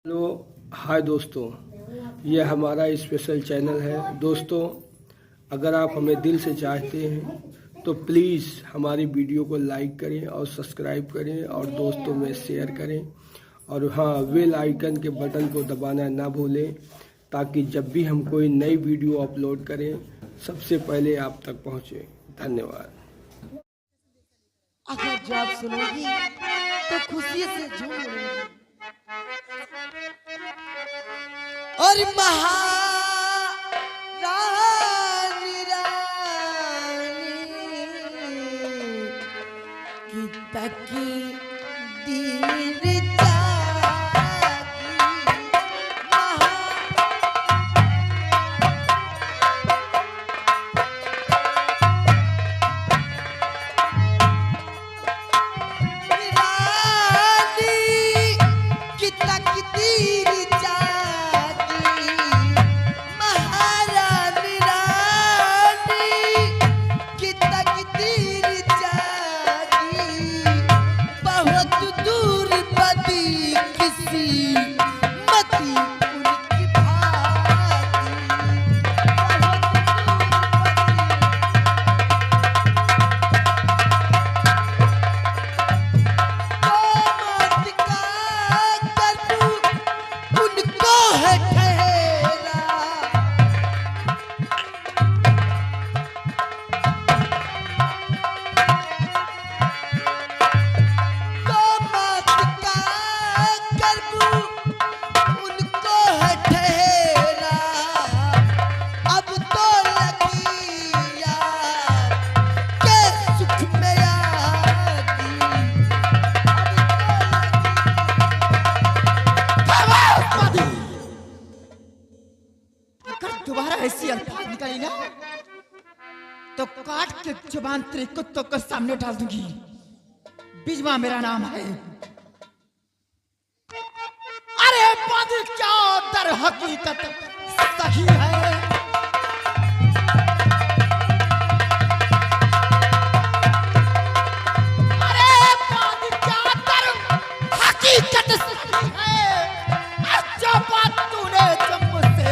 Hello hi दोस्तों, यह हमारा स्पेशल चैनल है। दोस्तों, अगर आप हमें दिल से चाहते हैं तो प्लीज़ हमारी वीडियो को लाइक करें और सब्सक्राइब करें और दोस्तों में शेयर करें। और हाँ, बेल आइकन के बटन को दबाना ना भूलें ताकि जब भी हम कोई नई वीडियो अपलोड करें सबसे पहले आप तक पहुँचे। धन्यवाद। अगर जो आप सुनोगी तो खुशी से झूम उठोगी। और महारानी रानी की तकदीर दोबारा ऐसी अल्फाज निकाली ना तो काट के जुबान तेरे कुत्तों को सामने डाल दूंगी। बिजवा मेरा नाम है। अरे बात क्या दर हकीकत सही है। अरे बात क्या दर हकीकत सही है। अच्छा बात तूने जब मुझसे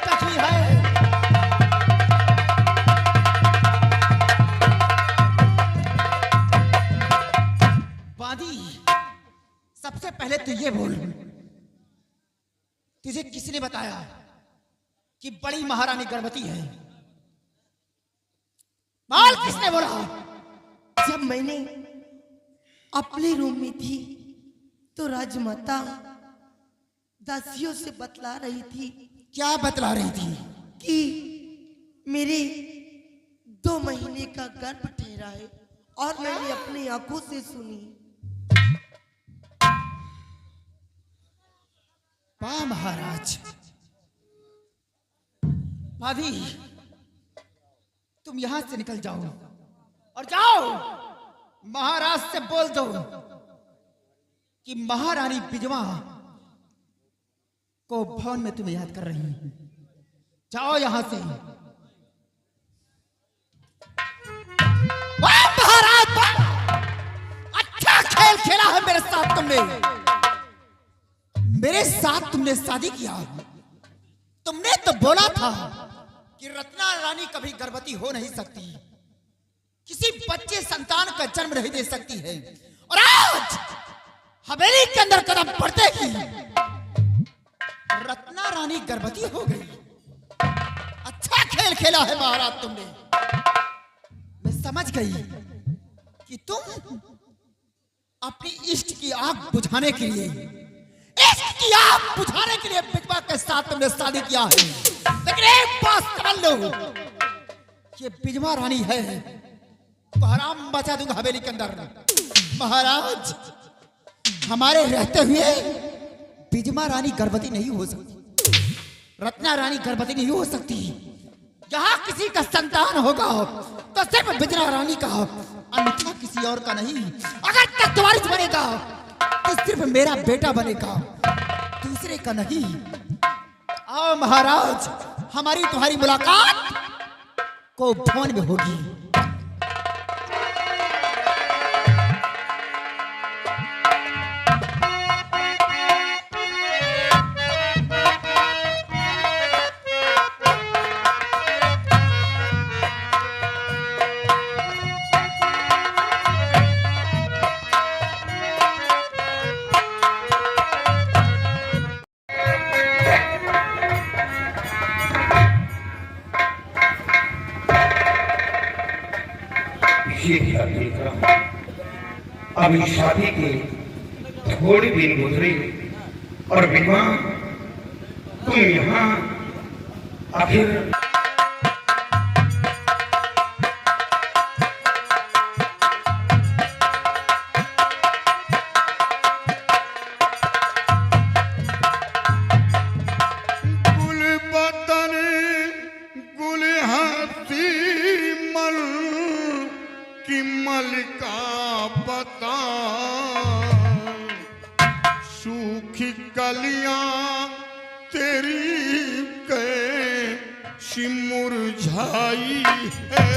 कही है। बादी, सबसे पहले तू ये बोल, तुझे किसने बताया कि बड़ी महारानी गर्भवती है? माल किसने बोला? जब मैंने अपने रूम में थी तो राजमाता दासियों से बतला रही थी। क्या बतला रही थी? कि मेरे 2 महीने का गर्भ ठहरा है और मैंने अपनी आंखों से सुनी। वाह महाराज। बादी, तुम यहां से निकल जाओ और जाओ महाराज से बोल दो कि महारानी बिजवा को भवन में तुम्हें याद कर रही है। जाओ यहां से। वाह महाराज, वाह! अच्छा खेल खेला है मेरे साथ तुमने। मेरे साथ तुमने शादी किया। तुमने तो बोला था कि रत्ना रानी कभी गर्भवती हो नहीं सकती, किसी बच्चे संतान का जन्म नहीं दे सकती है। और आज हवेली के अंदर कदम पड़ते ही रत्ना रानी गर्भवती हो गई। अच्छा खेल खेला है महाराज तुमने। मैं समझ गई कि तुम अपनी इष्ट की आग बुझाने के लिए बिजवा के साथ तुमने शादी किया है। लेकिन एक बात समझ लो, ये बिजवा रानी है तो हराम बचा दूंगा हवेली के अंदर। महाराज, हमारे रहते हुए बिजवा रानी गर्भवती नहीं हो सकती, रत्ना रानी गर्भवती नहीं हो सकती। यहाँ किसी का संतान होगा तो सिर्फ बिजवा रानी का, अन्यथा किसी और का नहीं। अगर तख्तवारिस बनेगा तो सिर्फ मेरा बेटा बनेगा, दूसरे का नहीं। आओ महाराज, हमारी तुम्हारी मुलाकात को भवन में होगी। अभी शादी के थोड़े दिन गुजरे और विधवा तुम यहाँ आखिर सूखी कलियां तेरी कैसी मुरझाई है।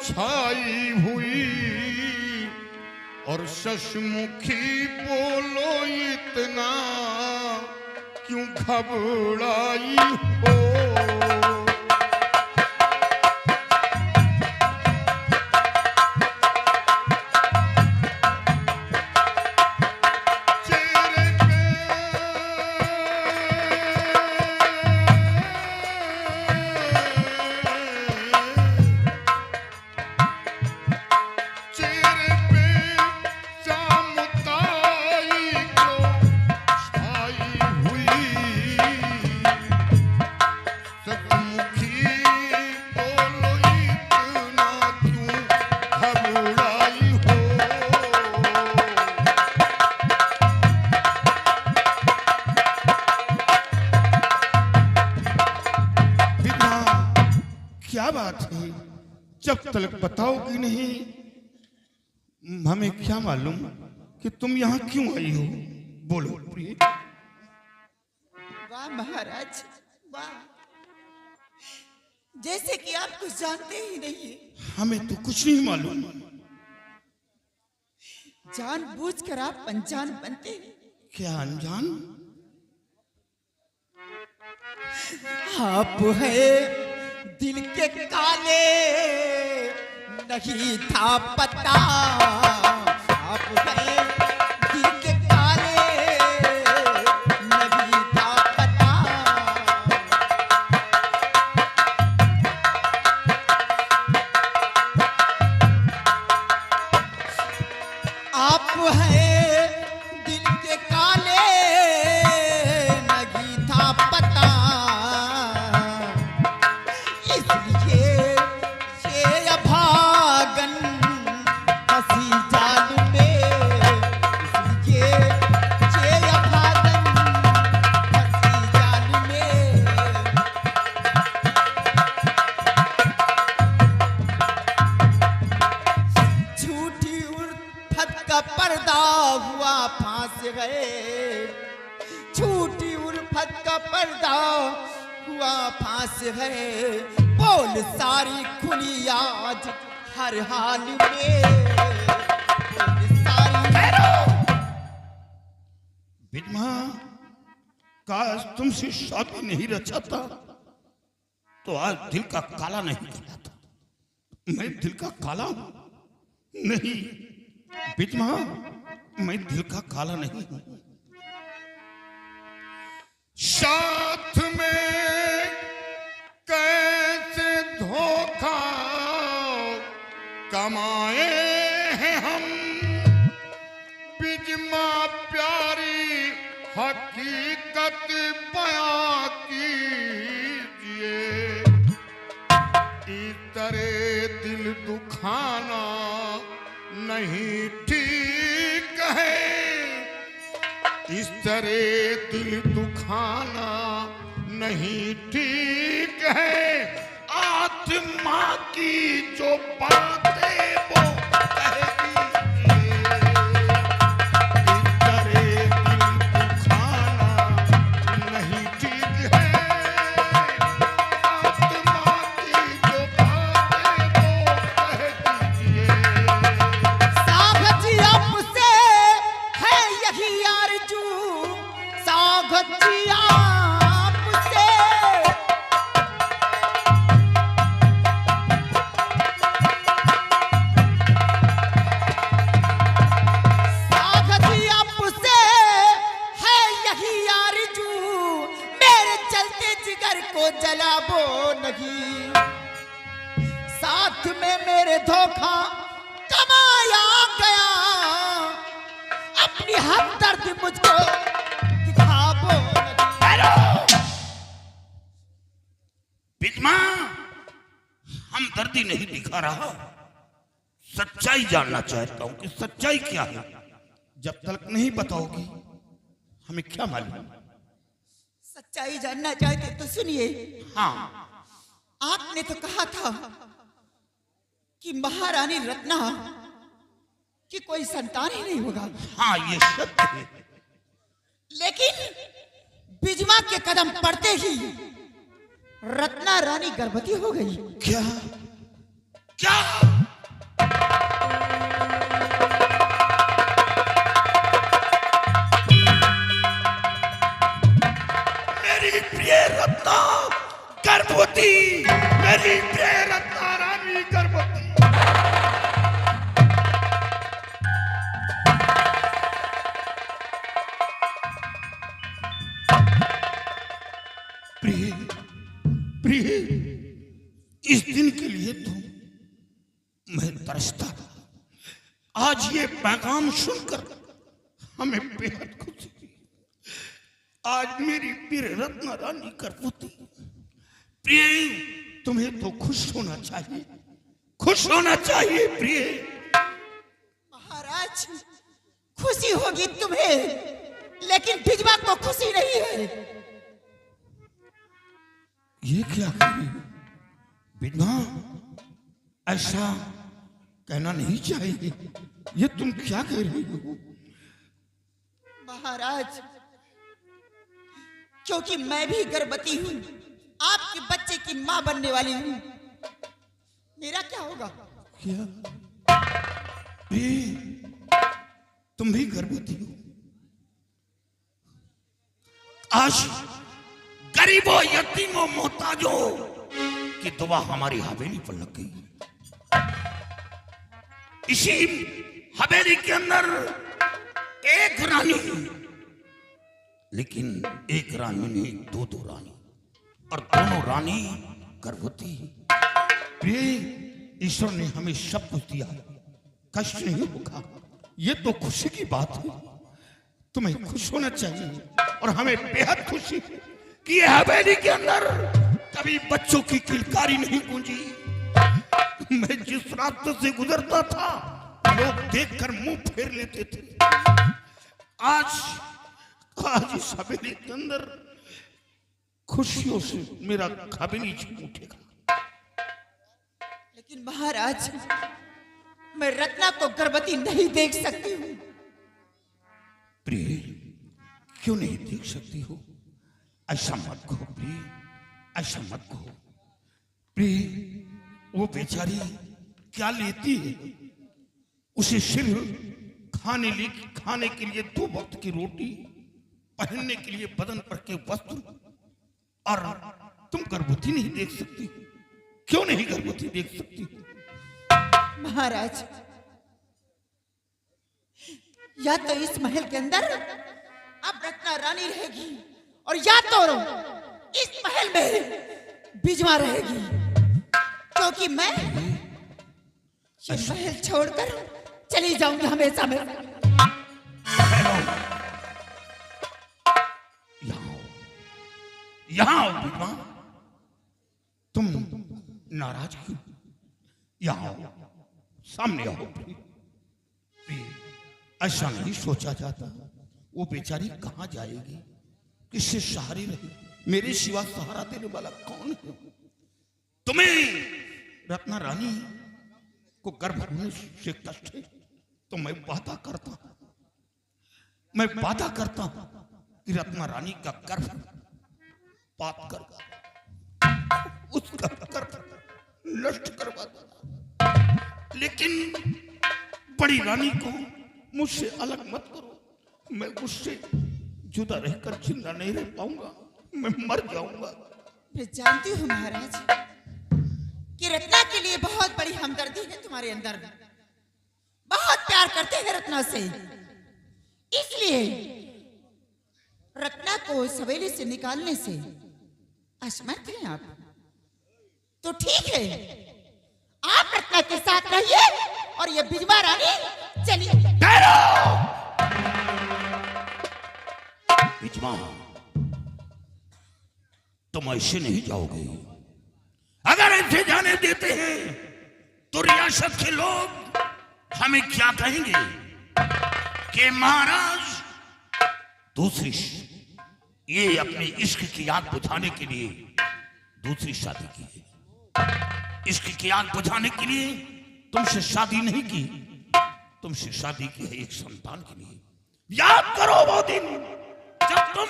छाई हुई और शशमुखी बोलो इतना क्यों घबराई हो। क्या बात है, जब तक बताओगी नहीं हमें क्या मालूम कि तुम यहाँ क्यों आई हो। बोलो प्रिय। वाह महाराज वाह, जैसे कि आप कुछ जानते ही नहीं है। हमें तो कुछ नहीं मालूम। जानबूझकर आप अनजान बनते हैं। क्या अनजान? आप है दिल के काले, नहीं था पता। आप है दिल के काले, नहीं था पता। आप है दिल के काले, नहीं था पता। पर्दा हुआ फांस गए, झूठी उल्फत का पर्दा हुआ फांस गए। बोल सारी खुली आज हर हाल में, बोल सारी। विधवा, काश तुमसे शादी नहीं रचा था तो आज दिल का काला नहीं कहलाता। मैं दिल का काला हूं? नहीं विधवा, मैं दिल का काला नहीं हूं। साथ में कैसे धोखा कमाए हैं हम, बिजमा प्यारी हकीकत बयां कीजिए। इस तरह दिल दुखाना नहीं ठीक है, इस तरह दिल दुखाना नहीं ठीक है। आत्मा की जो बातें वो कह दीजिए। इस तरह दिल दुखाना नहीं ठीक है, आत्मा की जो बातें वो कह दीजिए। सागजी आपसे है यही आरज़ू, सागजी आपसे नहीं दिखा रहा, सच्चाई जानना चाहता हूं कि सच्चाई क्या है। जब तक नहीं बताओगी हमें क्या मालूम। सच्चाई जानना चाहते तो सुनिए। हाँ, आपने तो कहा था कि महारानी रत्ना की कोई संतान ही नहीं होगा। हाँ, ये सत्य है। लेकिन बिजमा के कदम पड़ते ही रत्ना रानी गर्भवती हो गई। क्या क्या? मेरी प्रिय रत्ना गर्भवती, मेरी प्रिय रत्ना रानी गर्भवती। प्रिय प्रिय, इस दिन के लिए तो मैं तरसता था। आज ये पैगाम सुनकर हमें बेहद खुशी हुई। आज मेरी प्रिय रत्ना रानी गर्भवती। प्रिय, तुम्हें तो खुश होना चाहिए, खुश होना चाहिए प्रिय। महाराज, खुशी होगी तुम्हें, लेकिन बिजमा को खुशी नहीं है। ये क्या कही बिना, ऐसा कहना नहीं चाहिए। ये तुम क्या कह रही हो? महाराज, क्योंकि मैं भी गर्भवती हूँ, आपके बच्चे की माँ बनने वाली हूँ, मेरा क्या होगा? क्या तुम भी गर्भवती हो? आज गरीबों, यतीमों, मोहताजों की दुआ हमारी हवेली पर लग गई। इसी हवेली के अंदर एक रानी, लेकिन एक रानी नहीं, दो रानी, और दोनों रानी गर्भवती। ईश्वर ने हमें सब कुछ दिया, कष्ट नहीं होगा। ये तो खुशी की बात है। तुम्हें खुश होना चाहिए और हमें बेहद खुशी है कि ये हवेली के अंदर कभी बच्चों की किलकारी नहीं गूंजी। मैं जिस रास्ते से गुजरता था, लोग देखकर मुंह फेर लेते थे। आज इस हवेली के अंदर खुशियों से मेरा हवेली झूम उठेगा। लेकिन महाराज, मैं रत्ना को गर्भवती नहीं देख सकती हूँ। प्रिय, क्यों नहीं देख सकती हो? ऐसा मत कहो प्रिय, ऐसा मत कहो। प्रिय, वो बेचारी क्या लेती है? उसे सिर्फ खाने के लिए 2 वक्त की रोटी, पहनने के लिए बदन पर के वस्त्र, और तुम गर्भवती नहीं देख सकती? क्यों नहीं गर्भवती देख सकती? महाराज, या तो इस महल के अंदर अब रत्ना रानी रहेगी, और या तो इस महल में बिजमा रहेगी, क्योंकि मैं ये महल छोड़कर चली जाऊंगी हमेशा में। यहाँ आओ बिजमा, तुम नाराज क्यों? यहाँ आओ, सामने आओ। ऐसा नहीं सोचा जाता, वो बेचारी कहाँ जाएगी, किससे सहारे रहे? मेरे सिवा सहारा देने वाला कौन है? तुम्हें रत्ना रानी को गर्भ होने से कष्ट है, तो मैं वादा करता हूं कि रत्ना रानी का गर्भ पात कर उसका गर्भ नष्ट करवा दूंगा। लेकिन बड़ी रानी को मुझसे अलग मत करो। मैं उससे जुदा रहकर जिंदा नहीं रह पाऊंगा, मैं मर जाऊंगा। मैं जानती हूँ महाराज कि रत्ना के लिए बहुत बड़ी हमदर्दी है तुम्हारे अंदर, बहुत प्यार करते हैं रत्ना से, इसलिए रत्ना को इस हवेली से निकालने से असमर्थ हैं आप। तो ठीक है, आप रत्ना के साथ रहिए और ये बिजमा रानी चलिए। बिजमा, तुम ऐसे नहीं जाओगे। अगर ऐसे जाने देते हैं तो रियासत के लोग हमें क्या कहेंगे कि महाराज दूसरी ये अपने इश्क की आग बुझाने के लिए दूसरी शादी की है। इश्क की आग बुझाने के लिए तुमसे शादी नहीं की, तुमसे शादी की है एक संतान के लिए। याद करो वो दिन जब तुम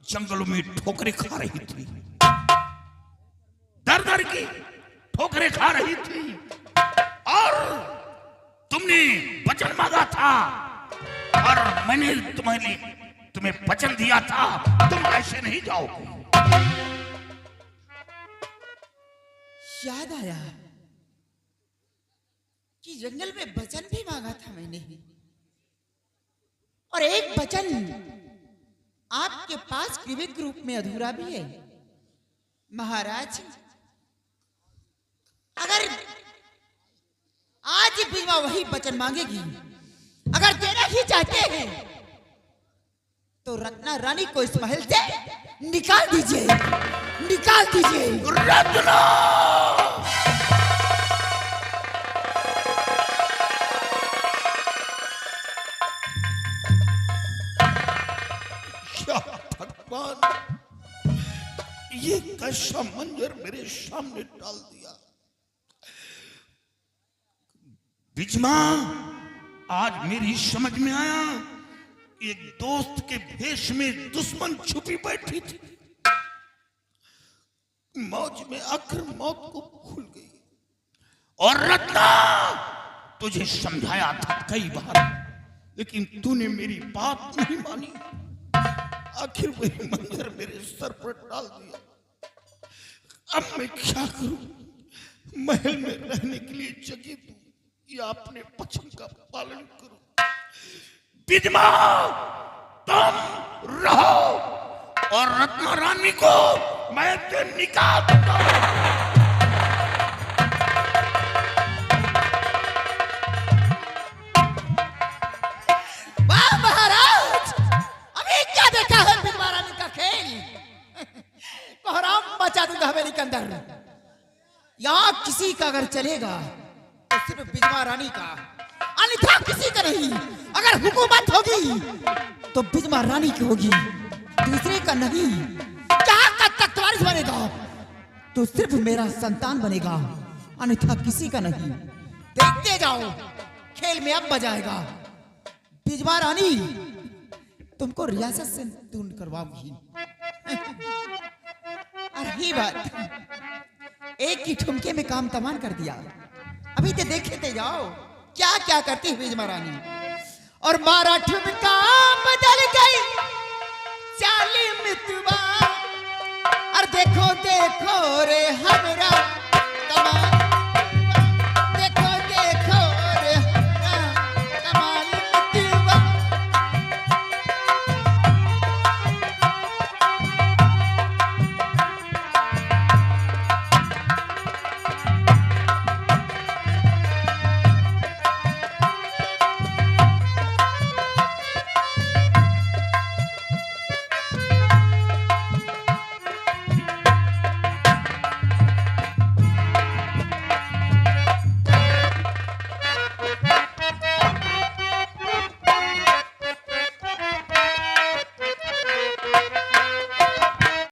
जंगलों में ठोकरें खा रही थी, दर दर की ठोकरें खा रही थी, और तुमने वचन मांगा था और मैंने तुम्हें वचन दिया था तुम ऐसे नहीं जाओगे। याद आया कि जंगल में वचन भी मांगा था मैंने, और एक वचन आपके पास क्रिविक रूप में अधूरा भी है। महाराज, अगर आज बिजवा वही वचन मांगेगी, अगर देना ही चाहते हैं तो रत्ना रानी को इस महल से निकाल दीजिए, निकाल दीजिए। रत्ना! क्या भगवान, ये कैसा मंजर मेरे सामने डाल दिया। बिजमा, आज मेरी समझ में आया, एक दोस्त के भेष में दुश्मन छुपी बैठी थी, मौज में आकर मौत को भूल गई। और रत्ना, तुझे समझाया था कई बार, लेकिन तूने मेरी बात नहीं मानी। आखिर वही मंजर मेरे सर पर डाल दिया। अब मैं क्या करूं? महल में रहने के लिए जगह दूं या अपने वचन का पालन करूं? बिजमा, तुम रहो और रत्ना रानी को मैं तो निकाल दूंगा। वाह महाराज, अभी क्या देखा है बिजमा रानी का खेल। कोहराम मचा दूंगा हवेली के अंदर। यहाँ किसी का अगर चलेगा तो सिर्फ बिजमा रानी का, अन्यथा किसी का नहीं। अगर हुकूमत होगी तो बिजमा रानी की होगी, दूसरे का नहीं। जहां का तख्तवारिस बनेगा तो सिर्फ मेरा संतान बनेगा, अन्यथा किसी का नहीं। देखते जाओ, खेल में अब बजाएगा। बिजमा रानी, तुमको रियासत से दूर करवाऊंगी। अरे बात, एक ही ठुमके में काम तमाम कर दिया। अभी तो देखते जाओ क्या क्या करती है बिजमा रानी। और मारा ठुमका बदल गई चाली मितवा, और देखो देखो रे हमरा तमाम।